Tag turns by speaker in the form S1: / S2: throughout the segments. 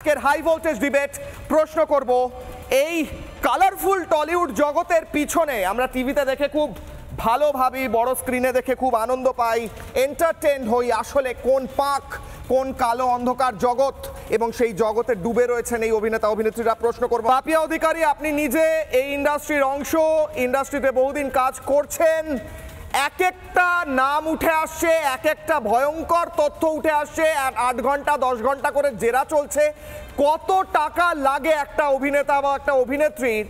S1: আজকের high voltage debate প্রশ্ন করব এই কালারফুল টলিউড জগতের পিছনে আমরা টিভিতে দেখে খুব ভালো ভাবি, বড় স্ক্রিনে দেখে খুব আনন্দ পাই, এন্টারটেইন হই, আসলে কোন পাক, কোন কালো অন্ধকার জগৎ এবং সেই জগতে ডুবে রয়েছেন এই অভিনেতা অভিনেত্রীরা প্রশ্ন করব। পাপিয়া অধিকারী, আপনি নিজে এই ইন্ডাস্ট্রির অংশ, ইন্ডাস্ট্রিতে বহুদিন কাজ করছেন, এক একটা নাম উঠে আসছে, এক একটা ভয়ঙ্কর তথ্য উঠে আসছে, 8 ঘন্টা 10 ঘন্টা করে জেরা চলছে। কত টাকা লাগে একটা অভিনেতা বা একটা অভিনেত্রীর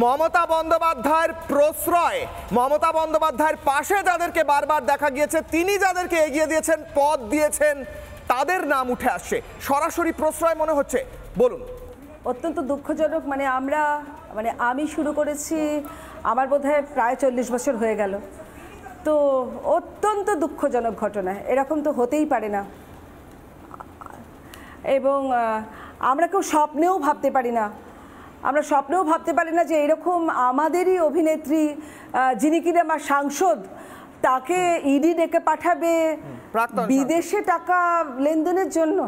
S1: মমতা বন্দ্যোপাধ্যায়ের প্রশ্রয়, মমতা বন্দ্যোপাধ্যায়ের পাশে যাদেরকে বারবার দেখা গিয়েছে, তিনি যাদেরকে এগিয়ে দিয়েছেন, পদ দিয়েছেন, তাদের নাম উঠে আসছে, সরাসরি প্রশ্রয় মনে হচ্ছে। বলুন।
S2: অত্যন্ত দুঃখজনক। আমি শুরু করেছি আমার বোধহয় প্রায় 40 বছর হয়ে গেল। তো অত্যন্ত দুঃখজনক ঘটনা, এরকম তো হতেই পারে না। এবং আমরা কেউ স্বপ্নেও ভাবতে পারি না, যে এরকম আমাদেরই অভিনেত্রী, যিনি কিনা আমার সাংসদ, তাকে ইডি ডেকে পাঠাবে বিদেশে টাকা লেনদেনের জন্য।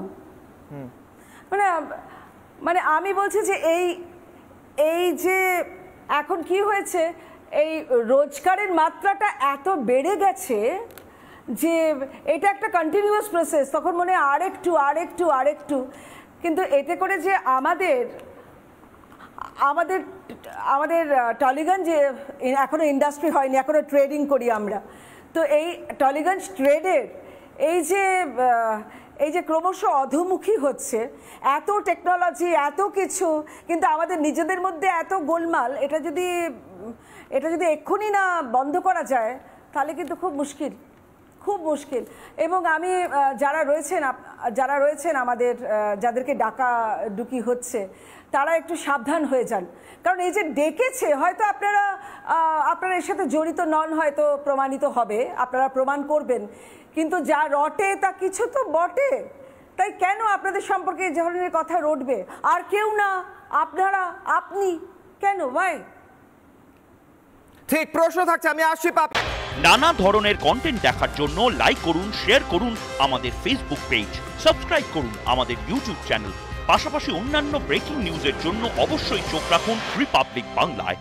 S2: মানে আমি বলছি যে এই যে এখন কি হয়েছে, এই রোজগারের মাত্রাটা এত বেড়ে গেছে যে এটা একটা কন্টিনিউয়াস প্রসেস। তখন মনে হয় আরেকটু, কিন্তু এতে করে যে আমাদের টলিগঞ্জ যে এখনো ইন্ডাস্ট্রি হয়নি, এখনো ট্রেডিং করি আমরা। তো এই টলিগঞ্জ ট্রেডের এই যে ক্রমশ অধোমুখী হচ্ছে, এত টেকনোলজি, এত কিছু, কিন্তু আমাদের নিজেদের মধ্যে এত গোলমাল, এটা যদি এক্ষুনি না বন্ধ করা যায় তাহলে কিন্তু খুব মুশকিল। এবং আমি যারা রয়েছেন আমাদের, যাদেরকে ডাকাডুকি হচ্ছে, তারা একটু সাবধান হয়ে যান। কারণ এই যে ডেকেছে, হয়তো আপনারা এর সাথে জড়িত নন, হয়তো প্রমাণিত হবে, আপনারা প্রমাণ করবেন, কিন্তু যা রটে তা কিছু তো বটে। তাই কেন আপনাদের সম্পর্কে এই ধরনের কথা রটবে? আর কেউ না, আপনি কেন? ভাই
S1: ঠিক প্রশ্ন থাকছে। আমি আসছি পাপি।
S3: নানা ধরনের কন্টেন্ট দেখার জন্য লাইক করুন, শেয়ার করুন আমাদের ফেসবুক পেজ, সাবস্ক্রাইব করুন আমাদের ইউটিউব চ্যানেল। পাশাপাশি অন্যান্য ব্রেকিং নিউজের জন্য অবশ্যই চোখ রাখুন রিপাবলিক বাংলায়।